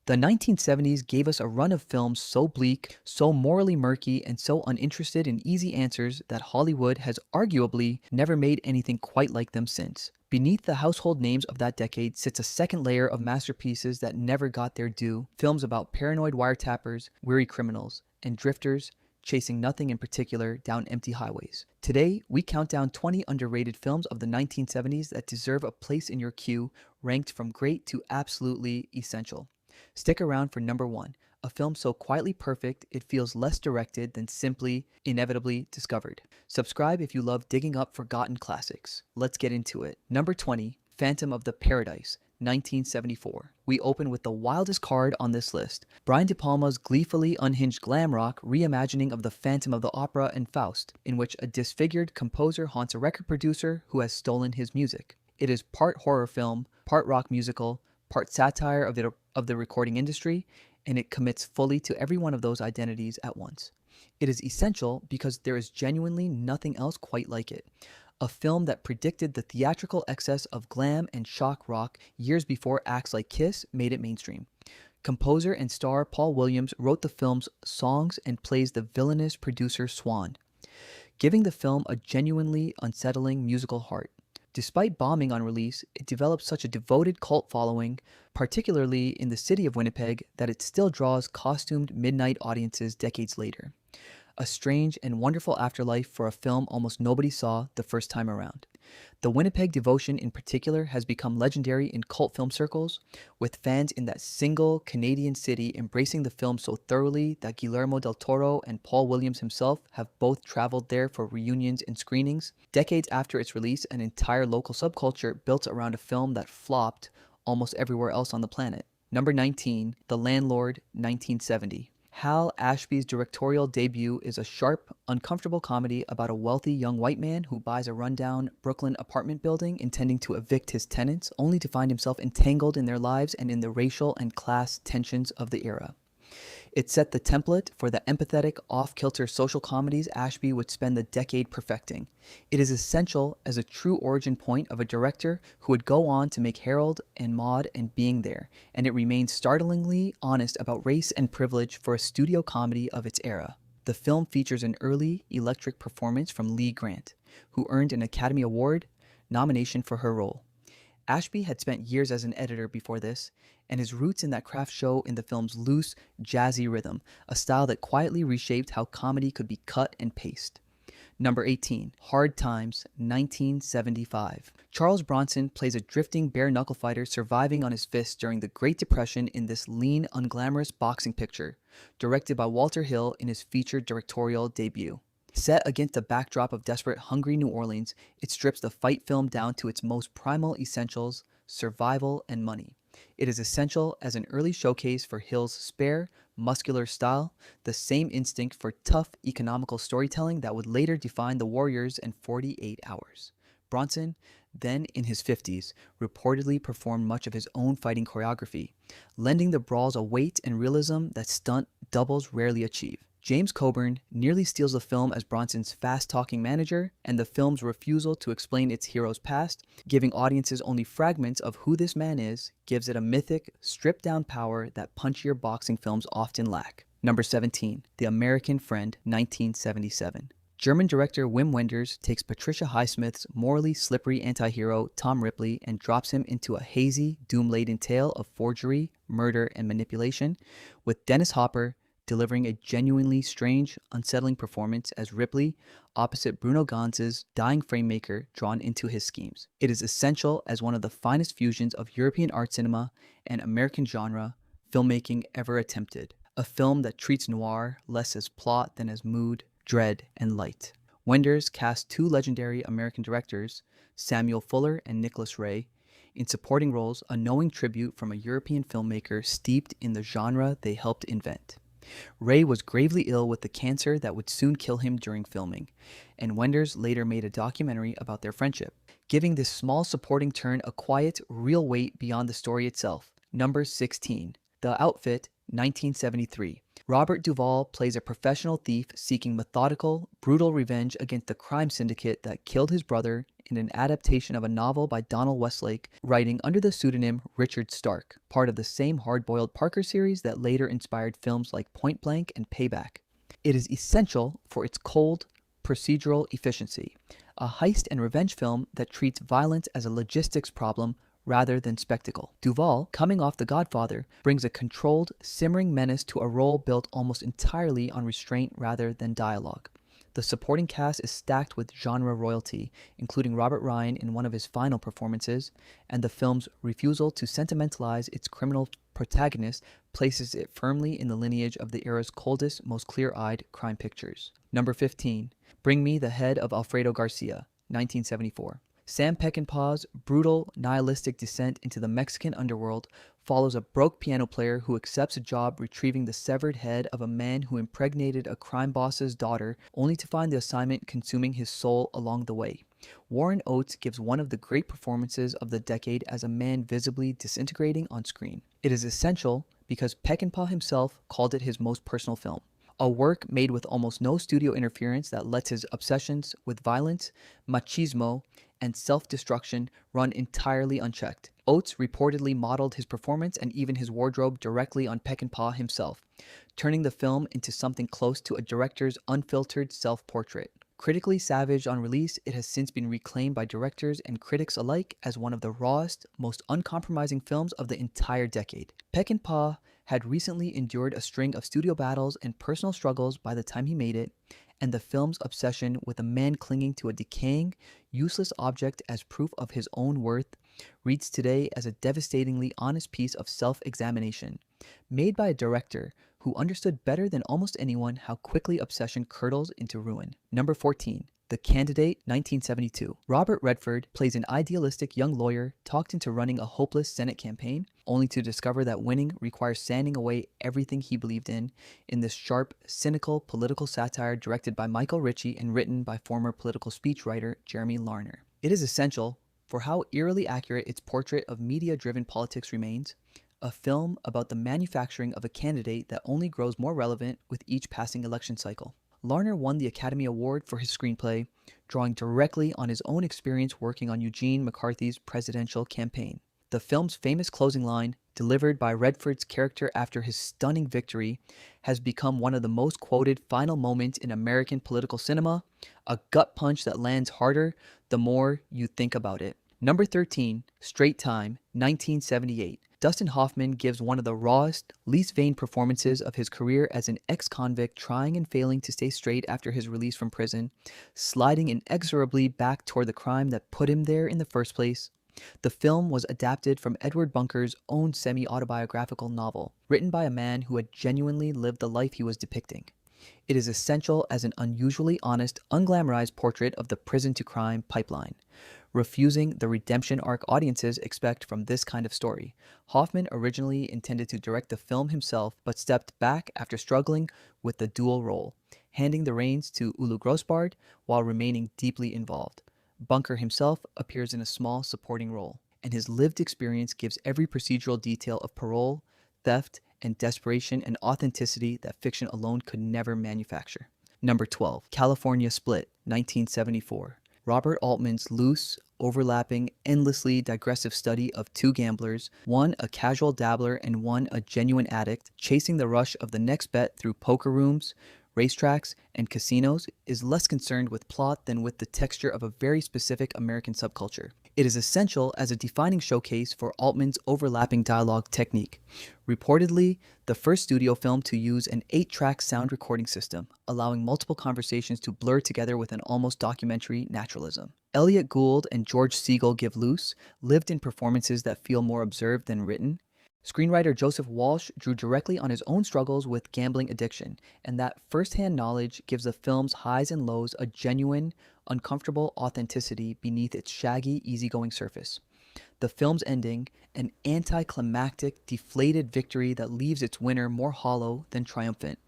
The 1970s gave us a run of films so bleak, so morally murky, and so uninterested in easy answers that Hollywood has arguably never made anything quite like them since. Beneath the household names of that decade sits a second layer of masterpieces that never got their due, films about paranoid wiretappers, weary criminals, and drifters chasing nothing in particular down empty highways. Today, we count down 20 underrated films of the 1970s that deserve a place in your queue, ranked from great to absolutely essential. Stick around for number one, a film so quietly perfect it feels less directed than simply, inevitably discovered. Subscribe if you love digging up forgotten classics. Let's get into it. Number 20, Phantom of the Paradise, 1974. We open with the wildest card on this list, Brian De Palma's gleefully unhinged glam rock reimagining of the Phantom of the Opera and Faust, in which a disfigured composer haunts a record producer who has stolen his music. It is part horror film, part rock musical, part satire of the recording industry, and it commits fully to every one of those identities at once. It is essential because there is genuinely nothing else quite like it. A film that predicted the theatrical excess of glam and shock rock years before acts like Kiss made it mainstream. Composer and star Paul Williams wrote the film's songs and plays the villainous producer Swan, giving the film a genuinely unsettling musical heart. Despite bombing on release, it developed such a devoted cult following, particularly in the city of Winnipeg, that it still draws costumed midnight audiences decades later. A strange and wonderful afterlife for a film almost nobody saw the first time around. The Winnipeg devotion in particular has become legendary in cult film circles, with fans in that single Canadian city embracing the film so thoroughly that Guillermo del Toro and Paul Williams himself have both traveled there for reunions and screenings. Decades after its release, an entire local subculture built around a film that flopped almost everywhere else on the planet. Number 19, The Landlord, 1970. Hal Ashby's directorial debut is a sharp, uncomfortable comedy about a wealthy young white man who buys a rundown Brooklyn apartment building intending to evict his tenants, only to find himself entangled in their lives and in the racial and class tensions of the era. It set the template for the empathetic, off-kilter social comedies Ashby would spend the decade perfecting. It is essential as a true origin point of a director who would go on to make Harold and Maude and Being There, and it remains startlingly honest about race and privilege for a studio comedy of its era. The film features an early, electric performance from Lee Grant, who earned an Academy Award nomination for her role. Ashby had spent years as an editor before this, and his roots in that craft show in the film's loose, jazzy rhythm, a style that quietly reshaped how comedy could be cut and paced. Number 18, Hard Times, 1975. Charles Bronson plays a drifting bare-knuckle fighter surviving on his fists during the Great Depression in this lean, unglamorous boxing picture, directed by Walter Hill in his featured directorial debut. Set against the backdrop of desperate, hungry New Orleans, it strips the fight film down to its most primal essentials, survival and money. It is essential as an early showcase for Hill's spare, muscular style, the same instinct for tough, economical storytelling that would later define The Warriors and 48 Hours. Bronson, then in his 50s, reportedly performed much of his own fighting choreography, lending the brawls a weight and realism that stunt doubles rarely achieve. James Coburn nearly steals the film as Bronson's fast-talking manager, and the film's refusal to explain its hero's past, giving audiences only fragments of who this man is, gives it a mythic, stripped-down power that punchier boxing films often lack. Number 17, The American Friend, 1977. German director Wim Wenders takes Patricia Highsmith's morally slippery anti-hero Tom Ripley and drops him into a hazy, doom-laden tale of forgery, murder, and manipulation, with Dennis Hopper delivering a genuinely strange, unsettling performance as Ripley, opposite Bruno Ganz's dying framemaker drawn into his schemes. It is essential as one of the finest fusions of European art cinema and American genre filmmaking ever attempted. A film that treats noir less as plot than as mood, dread, and light. Wenders cast two legendary American directors, Samuel Fuller and Nicholas Ray, in supporting roles, a knowing tribute from a European filmmaker steeped in the genre they helped invent. Ray was gravely ill with the cancer that would soon kill him during filming, and Wenders later made a documentary about their friendship, giving this small supporting turn a quiet, real weight beyond the story itself. Number 16, The Outfit, 1973. Robert Duvall plays a professional thief seeking methodical, brutal revenge against the crime syndicate that killed his brother in an adaptation of a novel by Donald Westlake, writing under the pseudonym Richard Stark, part of the same hard-boiled Parker series that later inspired films like Point Blank and Payback. It is essential for its cold, procedural efficiency, a heist and revenge film that treats violence as a logistics problem rather than spectacle. Duvall, coming off The Godfather, brings a controlled, simmering menace to a role built almost entirely on restraint rather than dialogue. The supporting cast is stacked with genre royalty, including Robert Ryan in one of his final performances, and the film's refusal to sentimentalize its criminal protagonist places it firmly in the lineage of the era's coldest, most clear-eyed crime pictures. Number 15. Bring Me the Head of Alfredo Garcia, 1974. Sam Peckinpah's brutal, nihilistic descent into the Mexican underworld follows a broke piano player who accepts a job retrieving the severed head of a man who impregnated a crime boss's daughter, only to find the assignment consuming his soul along the way. Warren Oates gives one of the great performances of the decade as a man visibly disintegrating on screen. It is essential because Peckinpah himself called it his most personal film. A work made with almost no studio interference that lets his obsessions with violence, machismo, and self-destruction run entirely unchecked. Oates reportedly modeled his performance and even his wardrobe directly on Peckinpah himself, turning the film into something close to a director's unfiltered self-portrait. Critically savage on release, it has since been reclaimed by directors and critics alike as one of the rawest, most uncompromising films of the entire decade. Peckinpah had recently endured a string of studio battles and personal struggles by the time he made it, and the film's obsession with a man clinging to a decaying, useless object as proof of his own worth reads today as a devastatingly honest piece of self-examination, made by a director who understood better than almost anyone how quickly obsession curdles into ruin. Number 14. The Candidate, 1972. Robert Redford plays an idealistic young lawyer talked into running a hopeless Senate campaign, only to discover that winning requires sanding away everything he believed in this sharp, cynical political satire directed by Michael Ritchie and written by former political speechwriter Jeremy Larner. It is essential for how eerily accurate its portrait of media-driven politics remains, a film about the manufacturing of a candidate that only grows more relevant with each passing election cycle. Larner won the Academy Award for his screenplay, drawing directly on his own experience working on Eugene McCarthy's presidential campaign. The film's famous closing line, delivered by Redford's character after his stunning victory, has become one of the most quoted final moments in American political cinema, a gut punch that lands harder the more you think about it. Number 13, Straight Time, 1978. Dustin Hoffman gives one of the rawest, least vain performances of his career as an ex-convict trying and failing to stay straight after his release from prison, sliding inexorably back toward the crime that put him there in the first place. The film was adapted from Edward Bunker's own semi-autobiographical novel, written by a man who had genuinely lived the life he was depicting. It is essential as an unusually honest, unglamorized portrait of the prison-to-crime pipeline, refusing the redemption arc audiences expect from this kind of story. Hoffman originally intended to direct the film himself, but stepped back after struggling with the dual role, handing the reins to Ulu Grossbard while remaining deeply involved. Bunker himself appears in a small supporting role, and his lived experience gives every procedural detail of parole, theft, and desperation and authenticity that fiction alone could never manufacture. Number 12. California Split, 1974. Robert Altman's loose, overlapping, endlessly digressive study of two gamblers, one a casual dabbler and one a genuine addict, chasing the rush of the next bet through poker rooms, racetracks, and casinos, is less concerned with plot than with the texture of a very specific American subculture. It is essential as a defining showcase for Altman's overlapping dialogue technique. Reportedly, the first studio film to use an 8-track sound recording system, allowing multiple conversations to blur together with an almost documentary naturalism. Elliot Gould and George Segal give loose, lived-in performances that feel more observed than written. Screenwriter Joseph Walsh drew directly on his own struggles with gambling addiction, and that first-hand knowledge gives the film's highs and lows a genuine, uncomfortable authenticity beneath its shaggy, easygoing surface. The film's ending, an anticlimactic, deflated victory that leaves its winner more hollow than triumphant,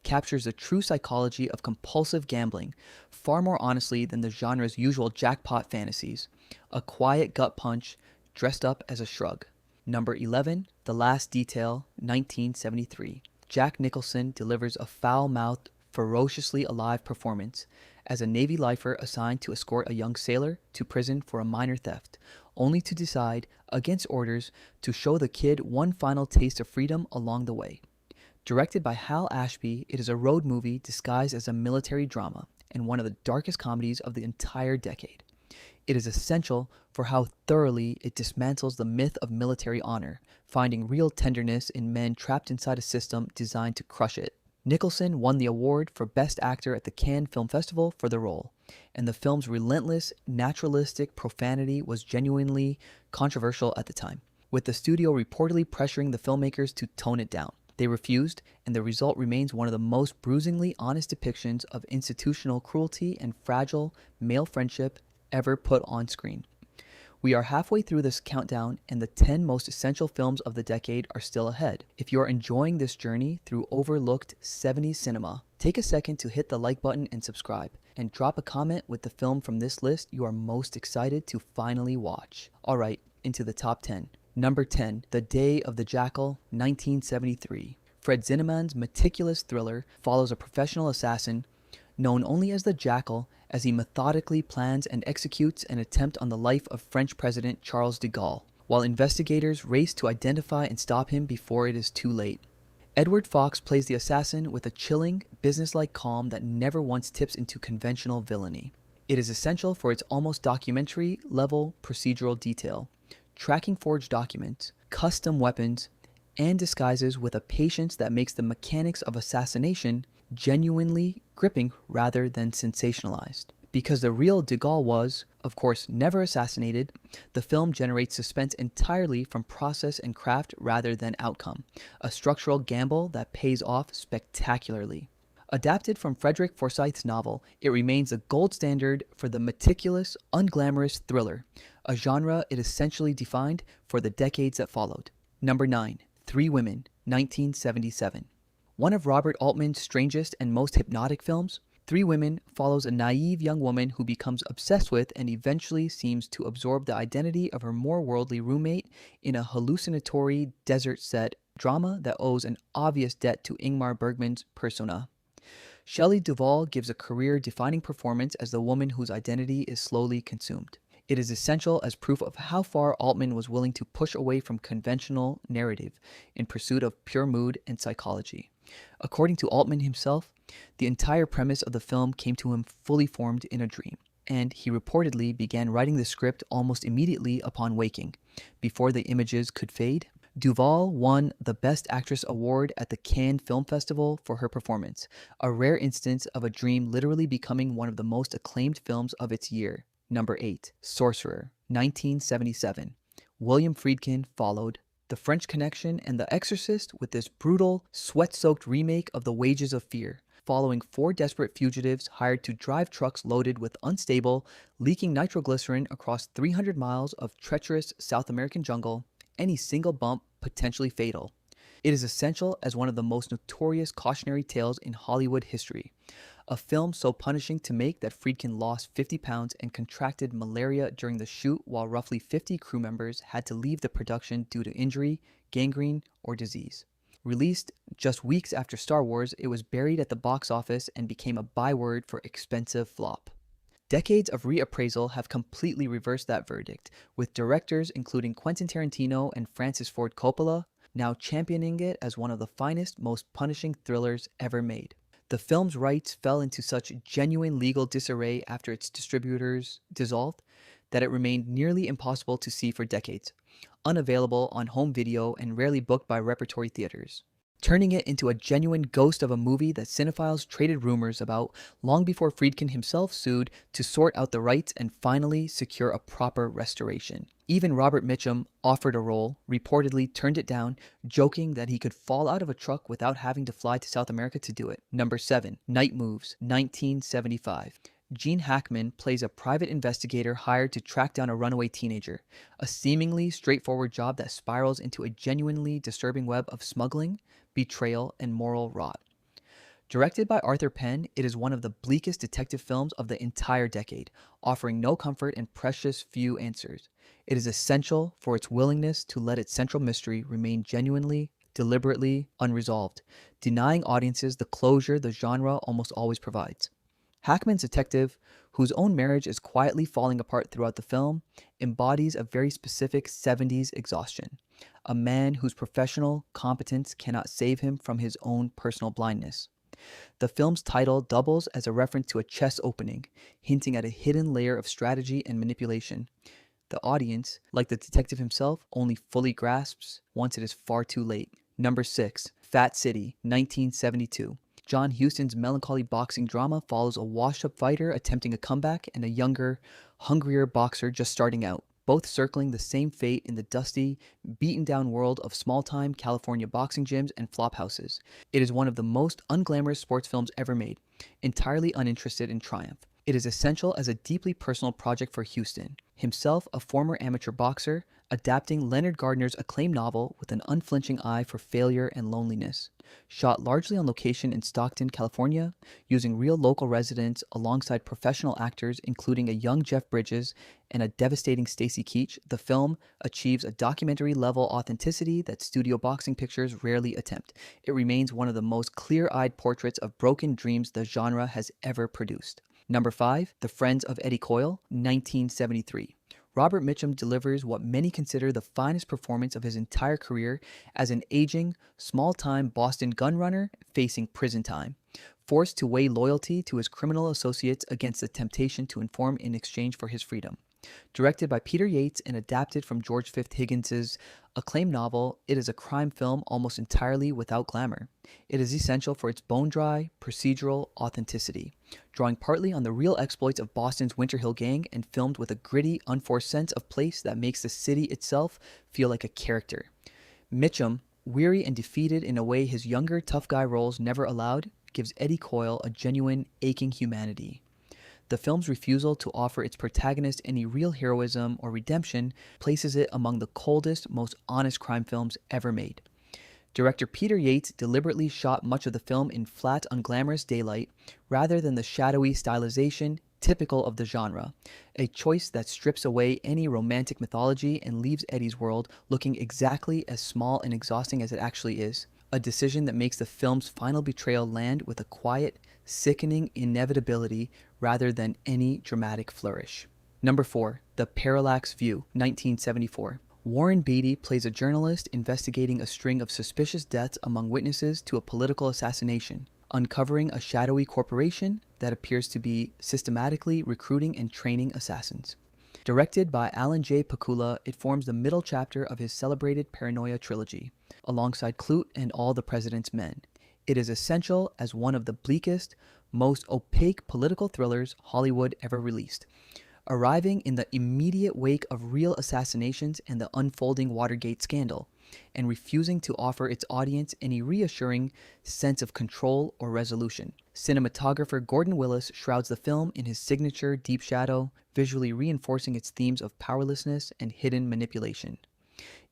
captures the true psychology of compulsive gambling far more honestly than the genre's usual jackpot fantasies, a quiet gut punch dressed up as a shrug. Number 11, The Last Detail, 1973. Jack Nicholson delivers a foul-mouthed, ferociously alive performance as a Navy lifer assigned to escort a young sailor to prison for a minor theft, only to decide, against orders, to show the kid one final taste of freedom along the way. Directed by Hal Ashby, it is a road movie disguised as a military drama and one of the darkest comedies of the entire decade. It is essential for how thoroughly it dismantles the myth of military honor, finding real tenderness in men trapped inside a system designed to crush it. Nicholson won the award for Best Actor at the Cannes Film Festival for the role, and the film's relentless, naturalistic profanity was genuinely controversial at the time, with the studio reportedly pressuring the filmmakers to tone it down. They refused, and the result remains one of the most bruisingly honest depictions of institutional cruelty and fragile male friendship ever put on screen. We are halfway through this countdown, and the 10 most essential films of the decade are still ahead. If you are enjoying this journey through overlooked 70s cinema, take a second to hit the like button and subscribe, and drop a comment with the film from this list you are most excited to finally watch. Alright, into the top 10. Number 10, The Day of the Jackal, 1973. Fred Zinnemann's meticulous thriller follows a professional assassin known only as the Jackal, as he methodically plans and executes an attempt on the life of French President Charles de Gaulle, while investigators race to identify and stop him before it is too late. Edward Fox plays the assassin with a chilling, businesslike calm that never once tips into conventional villainy. It is essential for its almost documentary-level procedural detail, tracking forged documents, custom weapons, and disguises with a patience that makes the mechanics of assassination genuinely gripping rather than sensationalized. Because the real de Gaulle was, of course, never assassinated, the film generates suspense entirely from process and craft rather than outcome, a structural gamble that pays off spectacularly. Adapted from Frederick Forsyth's novel, it remains the gold standard for the meticulous, unglamorous thriller, a genre it essentially defined for the decades that followed. Number 9, Three Women, 1977. One of Robert Altman's strangest and most hypnotic films, Three Women follows a naive young woman who becomes obsessed with and eventually seems to absorb the identity of her more worldly roommate in a hallucinatory desert set drama that owes an obvious debt to Ingmar Bergman's persona. Shelley Duvall gives a career-defining performance as the woman whose identity is slowly consumed. It is essential as proof of how far Altman was willing to push away from conventional narrative in pursuit of pure mood and psychology. According to Altman himself, the entire premise of the film came to him fully formed in a dream, and he reportedly began writing the script almost immediately upon waking. Before the images could fade, Duvall won the Best Actress award at the Cannes Film Festival for her performance, a rare instance of a dream literally becoming one of the most acclaimed films of its year. Number 8, Sorcerer, 1977. William Friedkin followed The French Connection and The Exorcist with this brutal, sweat-soaked remake of The Wages of Fear, following 4 desperate fugitives hired to drive trucks loaded with unstable, leaking nitroglycerin across 300 miles of treacherous South American jungle, any single bump potentially fatal. It is essential as one of the most notorious cautionary tales in Hollywood history. A film so punishing to make that Friedkin lost 50 pounds and contracted malaria during the shoot, while roughly 50 crew members had to leave the production due to injury, gangrene, or disease. Released just weeks after Star Wars, it was buried at the box office and became a byword for expensive flop. Decades of reappraisal have completely reversed that verdict, with directors including Quentin Tarantino and Francis Ford Coppola now championing it as one of the finest, most punishing thrillers ever made. The film's rights fell into such genuine legal disarray after its distributors dissolved that it remained nearly impossible to see for decades, unavailable on home video and rarely booked by repertory theaters, turning it into a genuine ghost of a movie that cinephiles traded rumors about long before Friedkin himself sued to sort out the rights and finally secure a proper restoration. Even Robert Mitchum offered a role, reportedly turned it down, joking that he could fall out of a truck without having to fly to South America to do it. Number 7, Night Moves, 1975. Gene Hackman plays a private investigator hired to track down a runaway teenager, a seemingly straightforward job that spirals into a genuinely disturbing web of smuggling, betrayal, and moral rot. Directed by Arthur Penn, it is one of the bleakest detective films of the entire decade, offering no comfort and precious few answers. It is essential for its willingness to let its central mystery remain genuinely deliberately unresolved, denying audiences the closure the genre almost always provides. Hackman's detective, whose own marriage is quietly falling apart throughout the film, embodies a very specific 70s exhaustion. A man whose professional competence cannot save him from his own personal blindness. The film's title doubles as a reference to a chess opening, hinting at a hidden layer of strategy and manipulation. The audience, like the detective himself, only fully grasps once it is far too late. Number 6, Fat City, 1972. John Huston's melancholy boxing drama follows a washed-up fighter attempting a comeback and a younger, hungrier boxer just starting out, both circling the same fate in the dusty, beaten-down world of small-time California boxing gyms and flop houses. It is one of the most unglamorous sports films ever made, entirely uninterested in triumph. It is essential as a deeply personal project for Huston, himself a former amateur boxer, adapting Leonard Gardner's acclaimed novel with an unflinching eye for failure and loneliness. Shot largely on location in Stockton, California, using real local residents alongside professional actors including a young Jeff Bridges and a devastating Stacy Keach, the film achieves a documentary-level authenticity that studio boxing pictures rarely attempt. It remains one of the most clear-eyed portraits of broken dreams the genre has ever produced. Number 5, The Friends of Eddie Coyle, 1973. Robert Mitchum delivers what many consider the finest performance of his entire career as an aging, small-time Boston gun runner facing prison time, forced to weigh loyalty to his criminal associates against the temptation to inform in exchange for his freedom. Directed by Peter Yates and adapted from George Fifth Higgins's acclaimed novel, it is a crime film almost entirely without glamour. It is essential for its bone-dry, procedural authenticity, drawing partly on the real exploits of Boston's Winter Hill Gang and filmed with a gritty, unforced sense of place that makes the city itself feel like a character. Mitchum, weary and defeated in a way his younger tough guy roles never allowed, gives Eddie Coyle a genuine, aching humanity. The film's refusal to offer its protagonist any real heroism or redemption places it among the coldest, most honest crime films ever made. Director Peter Yates deliberately shot much of the film in flat, unglamorous daylight rather than the shadowy stylization typical of the genre, a choice that strips away any romantic mythology and leaves Eddie's world looking exactly as small and exhausting as it actually is, a decision that makes the film's final betrayal land with a quiet, sickening inevitability rather than any dramatic flourish. Number 4, The Parallax View, 1974. Warren Beatty plays a journalist investigating a string of suspicious deaths among witnesses to a political assassination, uncovering a shadowy corporation that appears to be systematically recruiting and training assassins. Directed by Alan J. Pakula, it forms the middle chapter of his celebrated Paranoia trilogy, alongside Clute and All the President's Men. It is essential as one of the bleakest, most opaque political thrillers Hollywood ever released, arriving in the immediate wake of real assassinations and the unfolding Watergate scandal, and refusing to offer its audience any reassuring sense of control or resolution. Cinematographer Gordon Willis shrouds the film in his signature deep shadow, visually reinforcing its themes of powerlessness and hidden manipulation.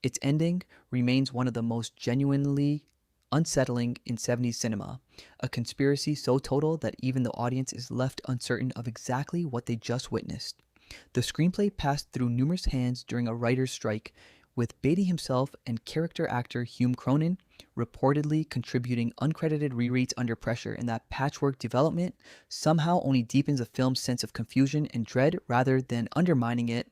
Its ending remains one of the most genuinely unsettling in 70s cinema, a conspiracy so total that even the audience is left uncertain of exactly what they just witnessed. The screenplay passed through numerous hands during a writer's strike, with Beatty himself and character actor Hume Cronin reportedly contributing uncredited rereads under pressure, and that patchwork development somehow only deepens the film's sense of confusion and dread rather than undermining it,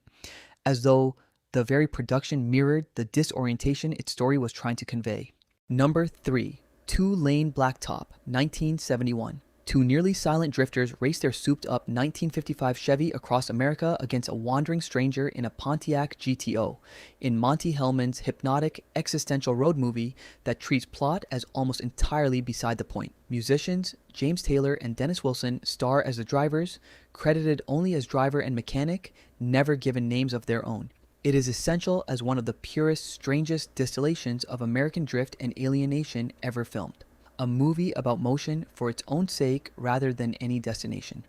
as though the very production mirrored the disorientation its story was trying to convey. Number 3, Two-Lane Blacktop, 1971. Two nearly silent drifters race their souped-up 1955 Chevy across America against a wandering stranger in a Pontiac GTO, in Monty Hellman's hypnotic existential road movie that treats plot as almost entirely beside the point. Musicians James Taylor and Dennis Wilson star as the drivers, credited only as driver and mechanic, never given names of their own. It is essential as one of the purest, strangest distillations of American drift and alienation ever filmed. A movie about motion for its own sake rather than any destination.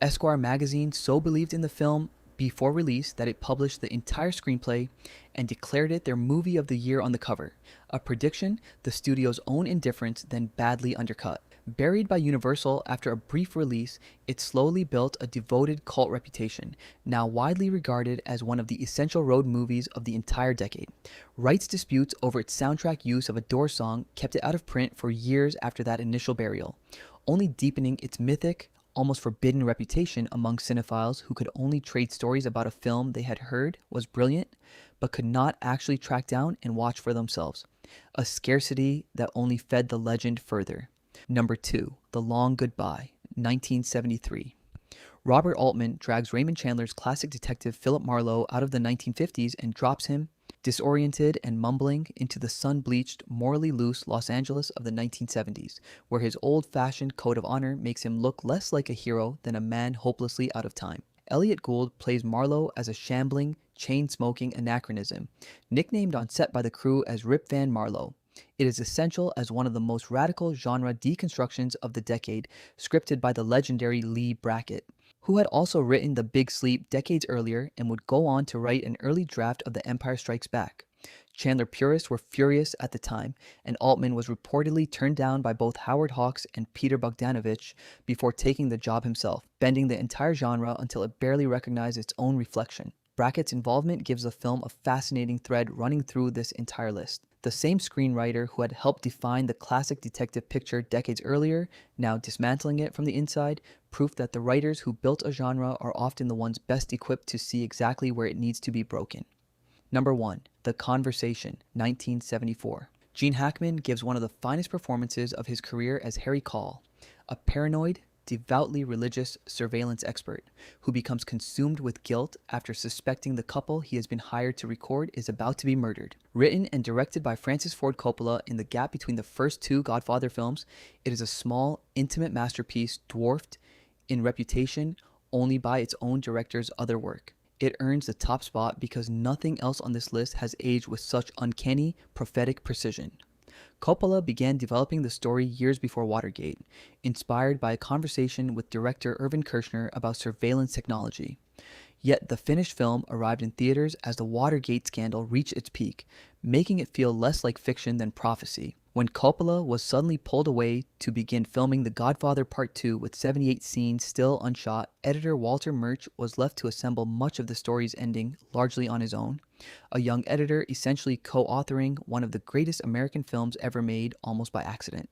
Esquire magazine so believed in the film before release that it published the entire screenplay and declared it their movie of the year on the cover, a prediction the studio's own indifference then badly undercut. Buried by Universal after a brief release, it slowly built a devoted cult reputation, now widely regarded as one of the essential road movies of the entire decade. Rights disputes over its soundtrack use of a Doors song kept it out of print for years after that initial burial, only deepening its mythic, almost forbidden reputation among cinephiles who could only trade stories about a film they had heard was brilliant, but could not actually track down and watch for themselves. A scarcity that only fed the legend further. Number 2, The Long Goodbye, 1973. Robert Altman drags Raymond Chandler's classic detective Philip Marlowe out of the 1950s and drops him, disoriented and mumbling, into the sun-bleached, morally loose Los Angeles of the 1970s, where his old-fashioned code of honor makes him look less like a hero than a man hopelessly out of time. Elliot Gould plays Marlowe as a shambling, chain-smoking anachronism, nicknamed on set by the crew as Rip Van Marlowe. It is essential as one of the most radical genre deconstructions of the decade, scripted by the legendary Lee Brackett, who had also written The Big Sleep decades earlier and would go on to write an early draft of The Empire Strikes Back. Chandler purists were furious at the time, and Altman was reportedly turned down by both Howard Hawks and Peter Bogdanovich before taking the job himself, bending the entire genre until it barely recognized its own reflection. Brackett's involvement gives the film a fascinating thread running through this entire list. The same screenwriter who had helped define the classic detective picture decades earlier, now dismantling it from the inside, proof that the writers who built a genre are often the ones best equipped to see exactly where it needs to be broken. Number 1, The Conversation, 1974. Gene Hackman gives one of the finest performances of his career as Harry Call, a paranoid, devoutly religious surveillance expert who becomes consumed with guilt after suspecting the couple he has been hired to record is about to be murdered. Written and directed by Francis Ford Coppola in the gap between the first two Godfather films, it is a small, intimate masterpiece dwarfed in reputation only by its own director's other work. It earns the top spot because nothing else on this list has aged with such uncanny, prophetic precision. Coppola began developing the story years before Watergate, inspired by a conversation with director Irvin Kershner about surveillance technology. Yet the finished film arrived in theaters as the Watergate scandal reached its peak, making it feel less like fiction than prophecy. When Coppola was suddenly pulled away to begin filming The Godfather Part 2 with 78 scenes still unshot, editor Walter Murch was left to assemble much of the story's ending largely on his own, a young editor essentially co-authoring one of the greatest American films ever made almost by accident.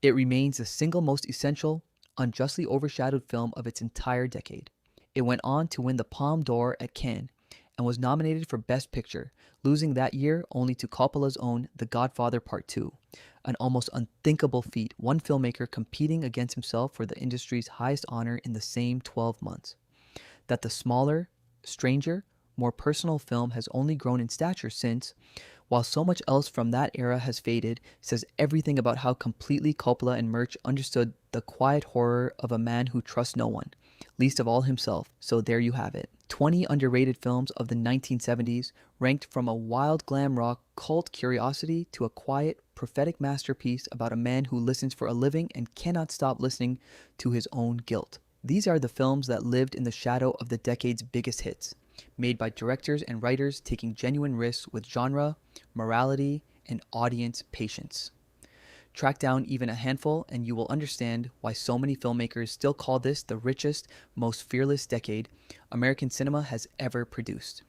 It remains the single most essential, unjustly overshadowed film of its entire decade. It went on to win the Palme d'Or at Cannes and was nominated for Best Picture, losing that year only to Coppola's own The Godfather Part 2, an almost unthinkable feat, one filmmaker competing against himself for the industry's highest honor in the same 12 months. That the smaller, stranger, more personal film has only grown in stature since, while so much else from that era has faded, says everything about how completely Coppola and Murch understood the quiet horror of a man who trusts no one, least of all himself. So there you have it. 20 underrated films of the 1970s, ranked from a wild glam rock cult curiosity to a quiet, prophetic masterpiece about a man who listens for a living and cannot stop listening to his own guilt. These are the films that lived in the shadow of the decade's biggest hits, made by directors and writers taking genuine risks with genre, morality, and audience patience. Track down even a handful and you will understand why so many filmmakers still call this the richest, most fearless decade American cinema has ever produced.